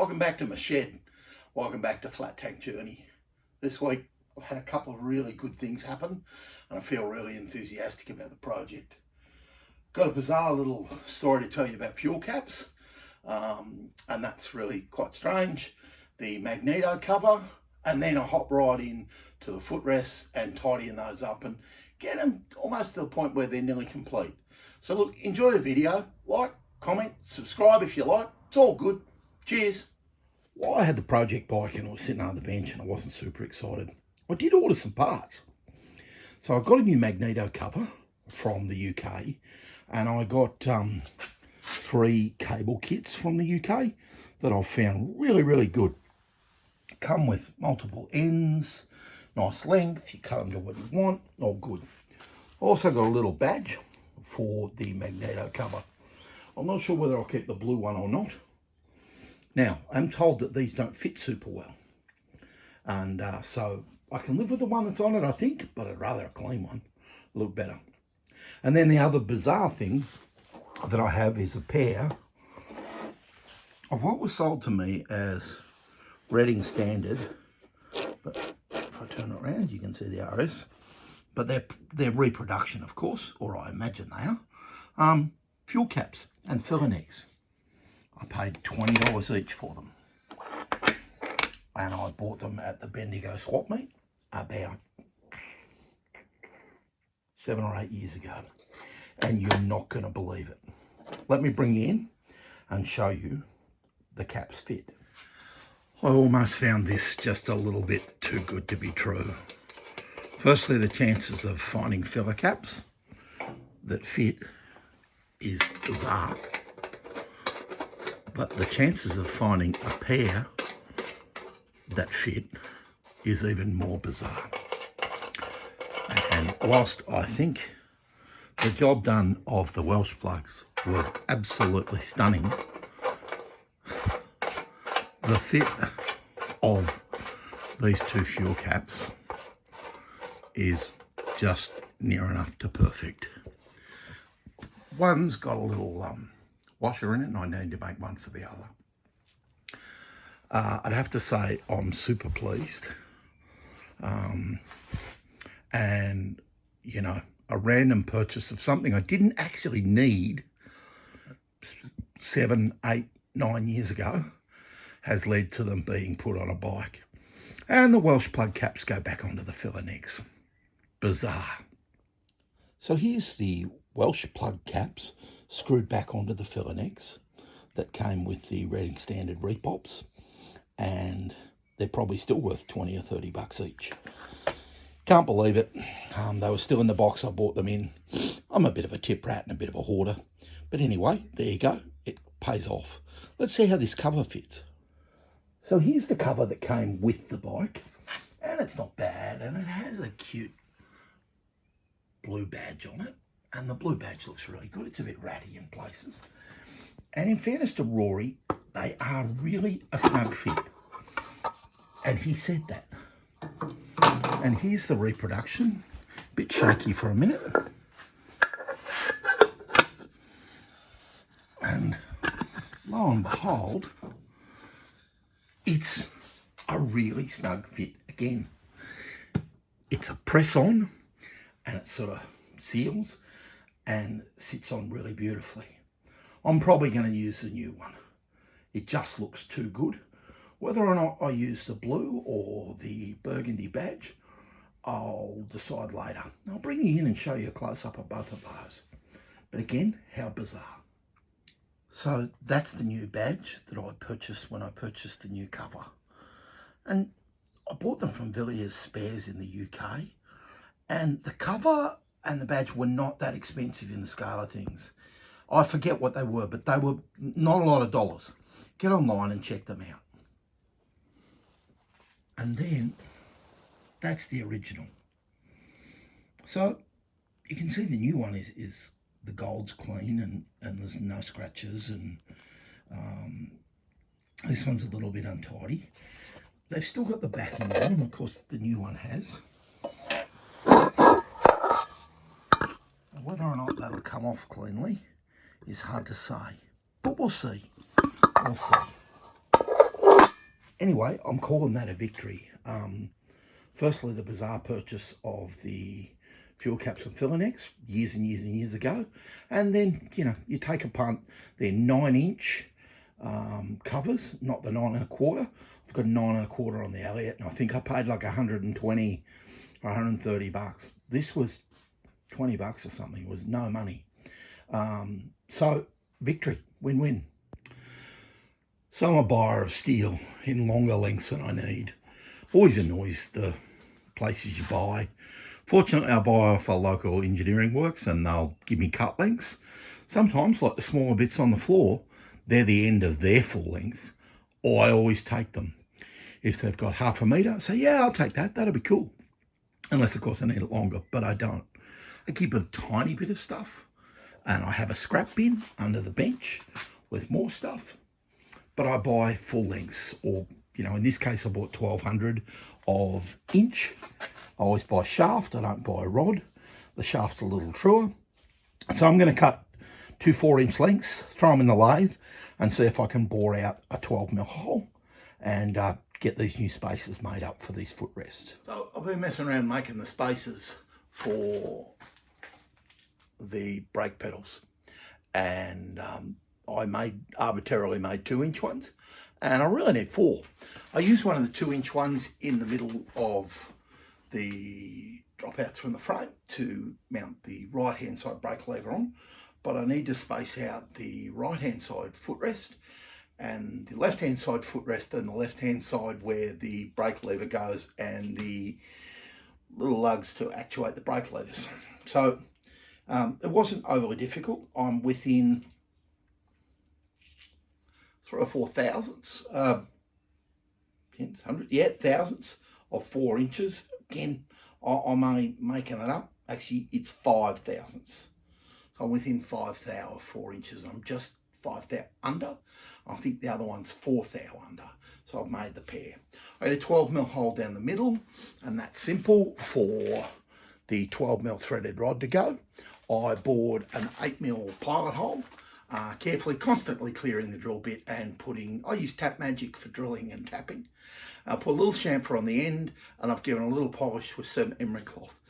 Welcome back to my shed. Welcome back to Flat Tank Journey. This week I've had a couple of really good things happen and I feel really enthusiastic about the project. Got a bizarre little story to tell you about fuel caps, and that's really quite strange. The magneto cover, and then I hop right in to the footrests and tidying those up and get them almost to the point where they're nearly complete. So look, enjoy the video, like, comment, subscribe if you like, it's all good. Cheers. Well, I had the project bike and I was sitting on the bench and I wasn't super excited. I did order some parts. So I got a new magneto cover from the UK and I got 3 cable kits from the UK that I've found really good. Come with multiple ends, nice length, you cut them to what you want, all good. Also got a little badge for the magneto cover. I'm not sure whether I'll keep the blue one or not. Now, I'm told that these don't fit super well. And so I can live with the one that's on it, I think, but I'd rather a clean one, a little better. And then the other bizarre thing that I have is a pair of what was sold to me as Reading Standard, but if I turn it around, you can see the RS, but they're reproduction, of course, or I imagine they are, fuel caps and filler necks. I paid $20 each for them. And I bought them at the Bendigo swap meet about 7 or 8 years ago. And you're not going to believe it. Let me bring you in and show you the caps fit. I almost found this just a little bit too good to be true. Firstly, the chances of finding filler caps that fit is bizarre. But the chances of finding a pair that fit is even more bizarre. And whilst I think the job done of the Welsh plugs was absolutely stunning, the fit of these 2 fuel caps is just near enough to perfect. One's got a little washer in it and I need to make one for the other. I'd have to say I'm super pleased. And, you know, a random purchase of something I didn't actually need 7, 8, 9 years ago has led to them being put on a bike. And the Welsh plug caps go back onto the filler necks. Bizarre. So here's the Welsh plug caps screwed back onto the filler necks that came with the Reading Standard repops, and they're probably still worth 20 or 30 bucks each. Can't believe it. They were still in the box I bought them in. I'm a bit of a tip rat and a bit of a hoarder, but anyway, there you go. It pays off. Let's see how this cover fits. So here's the cover that came with the bike, and it's not bad, and it has a cute blue badge on it. And the blue badge looks really good. It's a bit ratty in places. And in fairness to Rory, they are really a snug fit. And he said that. And here's the reproduction. A bit shaky for a minute. And lo and behold, it's a really snug fit again. It's a press on and it sort of seals and sits on really beautifully. I'm probably going to use the new one. It just looks too good. Whether or not I use the blue or the burgundy badge, I'll decide later. I'll bring you in and show you a close-up of both of those. But again, how bizarre. So that's the new badge that I purchased when I purchased the new cover. And I bought them from Villiers Spares in the UK. And the cover and the badge were not that expensive in the scale of things. I forget what they were, but they were not a lot of dollars. Get online and check them out. And then that's the original. So you can see the new one is the gold's clean and there's no scratches, and this one's a little bit untidy. They've still got the backing on, and of course the new one has. Whether or not that'll come off cleanly is hard to say, but we'll see. We'll see. Anyway, I'm calling that a victory. Firstly, the bizarre purchase of the fuel caps and filler necks years and years and years ago. And then, you know, you take a punt, they're 9-inch covers, not the 9 1/4. I've got 9 1/4 on the Elliott, and I think I paid like 120 or 130 bucks. This was 20 bucks or something. It was no money. So victory, win-win. So I'm a buyer of steel in longer lengths than I need. Always annoys the places you buy. Fortunately, I buy off a local engineering works and they'll give me cut lengths. Sometimes, like the smaller bits on the floor, they're the end of their full length. I always take them. If they've got 1/2 metre, I say, yeah, I'll take that. That'll be cool. Unless, of course, I need it longer, but I don't. I keep a tiny bit of stuff and I have a scrap bin under the bench with more stuff. But I buy full lengths, or, you know, in this case, I bought 1200 of inch. I always buy shaft, I don't buy rod. The shaft's a little truer. So I'm going to cut 2 4-inch lengths, throw them in the lathe, and see if I can bore out a 12mm hole and get these new spacers made up for these footrests. So I've been messing around making the spacers for the brake pedals, and I arbitrarily made 2-inch ones, and I really need 4. I use one of the 2-inch ones in the middle of the dropouts from the frame to mount the right hand side brake lever on, but I need to space out the right hand side footrest and the left hand side footrest and the left hand side where the brake lever goes and the little lugs to actuate the brake levers. So it wasn't overly difficult. I'm within 3 or 4 thousandths, thousandths of 4 inches. Again, I'm only making it up. Actually, it's 5 thousandths. So I'm within 5 thou of 4 inches. I'm just 5 thou under. I think the other one's 4 thou under. So I've made the pair. I had a 12mm hole down the middle, and that's simple for the 12mm threaded rod to go. I bored an 8mm pilot hole, carefully, constantly clearing the drill bit and putting, I use Tap Magic for drilling and tapping. I put a little chamfer on the end, and I've given a little polish with some emery cloth.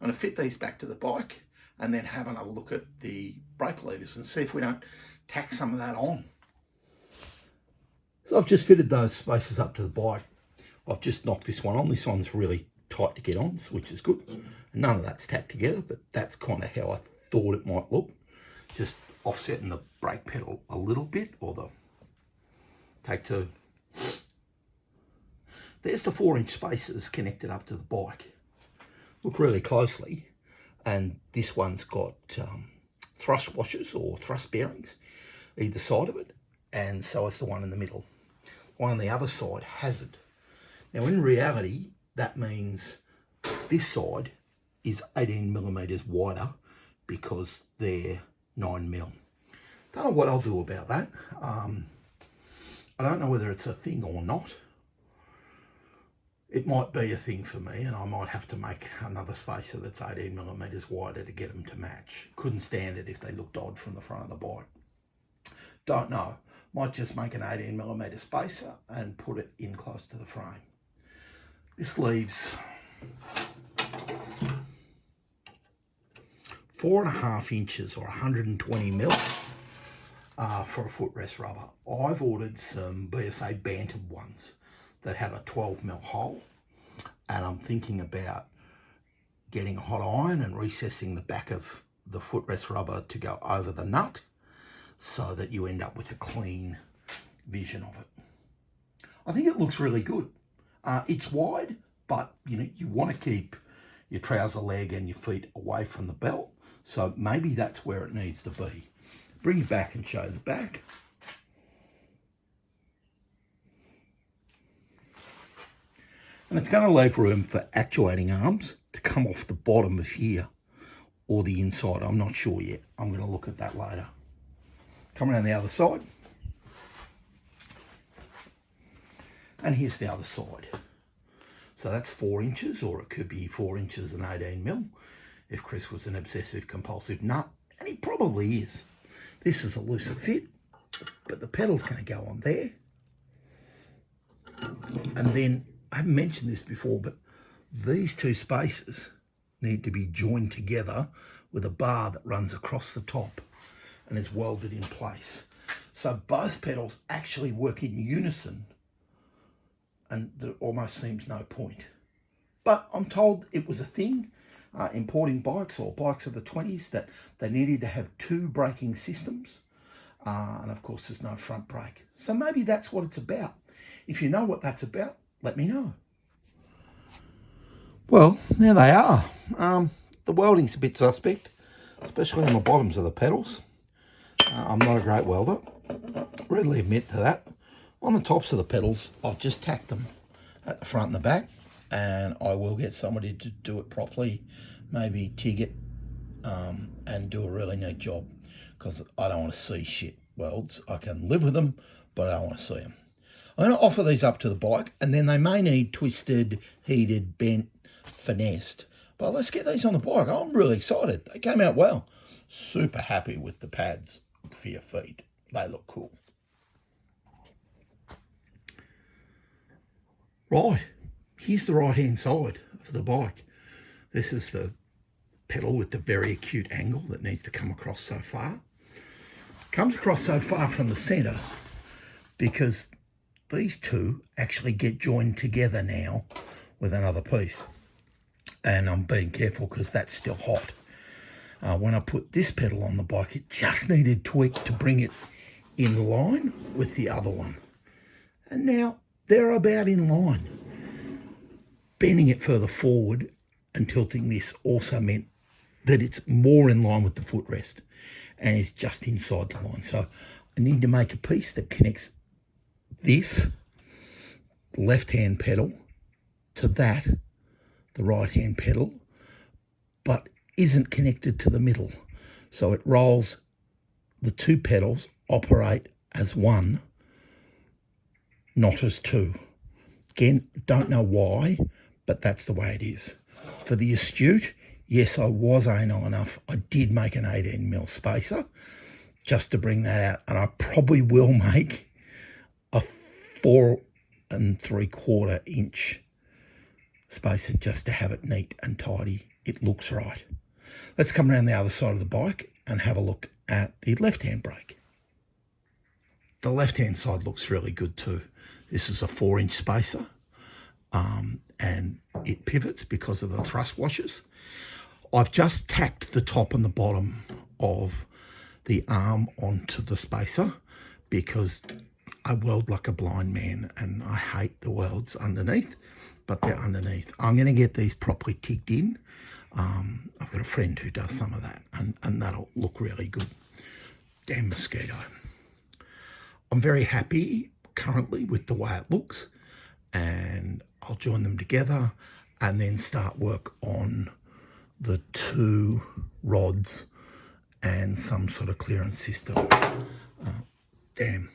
I'm going to fit these back to the bike and then having a look at the brake levers and see if we don't tack some of that on. So I've just fitted those spacers up to the bike. I've just knocked this one on. This one's really tight to get on, which is good. None of that's tacked together, but that's kind of how I thought it might look. Just offsetting the brake pedal a little bit, or the take 2. There's the 4-inch spacers connected up to the bike. Look really closely, and this one's got thrust washers or thrust bearings either side of it, and so it's the one in the middle. One on the other side hasn't. Now in reality, that means this side is 18mm wider because they're 9mm. Don't know what I'll do about that. I don't know whether it's a thing or not. It might be a thing for me, and I might have to make another spacer that's 18mm wider to get them to match. Couldn't stand it if they looked odd from the front of the bike. Don't know. Might just make an 18mm spacer and put it in close to the frame. This leaves 4.5 inches or 120mm for a footrest rubber. I've ordered some BSA Bantam ones that have a 12mm hole, and I'm thinking about getting a hot iron and recessing the back of the footrest rubber to go over the nut so that you end up with a clean vision of it. I think it looks really good. It's wide, but you know, you want to keep your trouser leg and your feet away from the belt, so maybe that's where it needs to be. Bring it back and show the back. And it's going to leave room for actuating arms to come off the bottom of here or the inside. I'm not sure yet. I'm going to look at that later. Come around the other side. And here's the other side. So that's 4 inches, or it could be 4 inches and 18mm if Chris was an obsessive compulsive nut, and he probably is. This is a looser fit, but the pedal's going to go on there. And then, I haven't mentioned this before, but these two spaces need to be joined together with a bar that runs across the top and is welded in place. So both pedals actually work in unison, and there almost seems no point. But I'm told it was a thing, importing bikes or bikes of the 20s, that they needed to have two braking systems. And of course, there's no front brake. So maybe that's what it's about. If you know what that's about, let me know. Well, there they are. The welding's a bit suspect, especially on the bottoms of the pedals. I'm not a great welder, readily admit to that. On the tops of the pedals, I've just tacked them at the front and the back, and I will get somebody to do it properly, maybe TIG it, and do a really neat job, because I don't want to see shit welds. I can live with them, but I don't want to see them. I'm going to offer these up to the bike, and then they may need twisted, heated, bent, finessed. But let's get these on the bike. I'm really excited. They came out well. Super happy with the pads for your feet. They look cool. Right, here's the right-hand side of the bike. This is the pedal with the very acute angle that needs to come across so far. Comes across so far from the centre because these two actually get joined together now with another piece. And I'm being careful because that's still hot. When I put this pedal on the bike, it just needed tweak to bring it in line with the other one. And now they're about in line. Bending it further forward and tilting this also meant that it's more in line with the footrest and is just inside the line. So I need to make a piece that connects this left-hand pedal to that, the right-hand pedal, but isn't connected to the middle. So it rolls, the two pedals operate as one, not as two. Again, don't know why, but that's the way it is. For the astute, yes, I was anal enough. I did make an 18mm spacer just to bring that out. And I probably will make a 4 3/4 inch spacer just to have it neat and tidy. It looks right. Let's come around the other side of the bike and have a look at the left-hand brake. The left-hand side looks really good too. This is a 4-inch spacer, and it pivots because of the thrust washers. I've just tacked the top and the bottom of the arm onto the spacer because I weld like a blind man and I hate the welds underneath, but they're underneath. I'm going to get these properly ticked in. I've got a friend who does some of that, and that'll look really good. Damn mosquito. I'm very happy currently with the way it looks, and I'll join them together and then start work on the two rods and some sort of clearance system. Damn.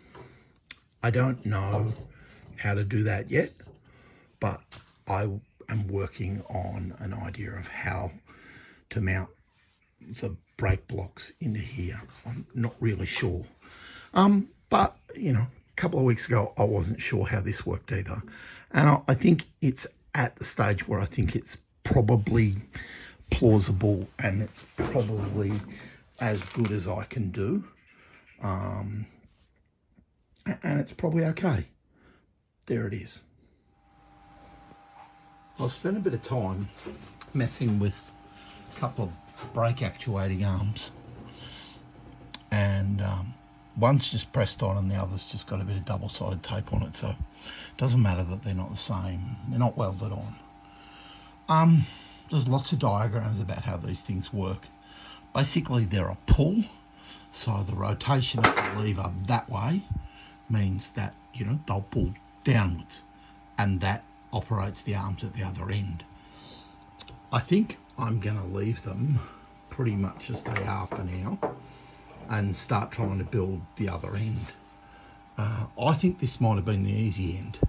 I don't know how to do that yet, but I am working on an idea of how to mount the brake blocks into here. I'm not really sure. But, you know, a couple of weeks ago, I wasn't sure how this worked either. And I think it's at the stage where I think it's probably plausible and it's probably as good as I can do. And it's probably okay. There it is. I've spent a bit of time messing with a couple of brake actuating arms, and one's just pressed on and the other's just got a bit of double-sided tape on it, so it doesn't matter that they're not the same. They're not welded on. There's lots of diagrams about how these things work. Basically, they're a pull, so the rotation of the lever that way means that, you know, they'll pull downwards, and that operates the arms at the other end. I think I'm going to leave them pretty much as they are for now and start trying to build the other end. I think this might have been the easy end.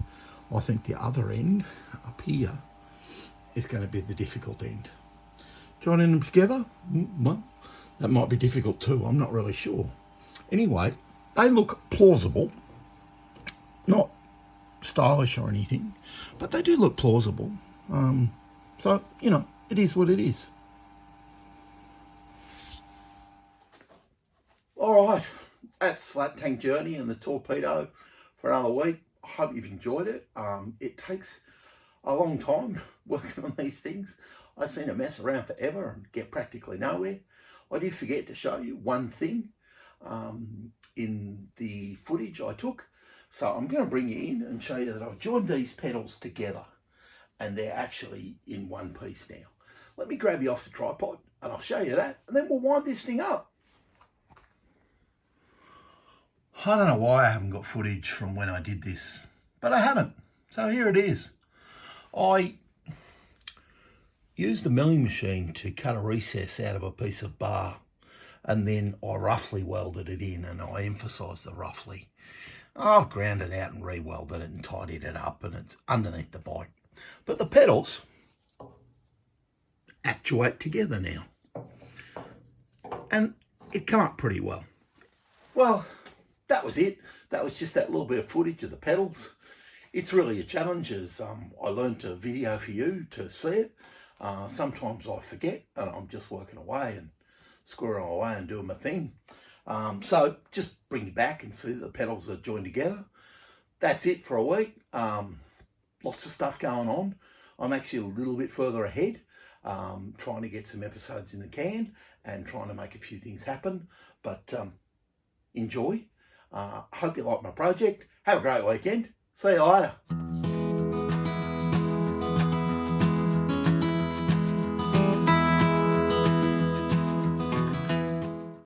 I think the other end up here is going to be the difficult end. Joining them together, well, that might be difficult too. I'm not really sure. Anyway, they look plausible. Not stylish or anything, but they do look plausible. So, you know, it is what it is. All right, that's Flat Tank Journey and the Torpedo for another week. I hope you've enjoyed it. It takes a long time working on these things. I seem to mess around forever and get practically nowhere. I did forget to show you one thing in the footage I took. So I'm going to bring you in and show you that I've joined these pedals together and they're actually in one piece now. Let me grab you off the tripod and I'll show you that, and then we'll wind this thing up. I don't know why I haven't got footage from when I did this, but I haven't. So here it is. I used a milling machine to cut a recess out of a piece of bar, and then I roughly welded it in, and I emphasise the roughly. I've ground it out and re-welded it and tidied it up, and it's underneath the bike. But the pedals actuate together now, and it come up pretty well. Well, that was it. That was just that little bit of footage of the pedals. It's really a challenge, as I learned a video for you to see it. Sometimes I forget and I'm just working away and squirrering away and doing my thing. So just bring you back and see that the pedals are joined together. That's it for a week. Lots of stuff going on. I'm actually a little bit further ahead, trying to get some episodes in the can and trying to make a few things happen. But enjoy. Hope you like my project. Have a great weekend. See you later.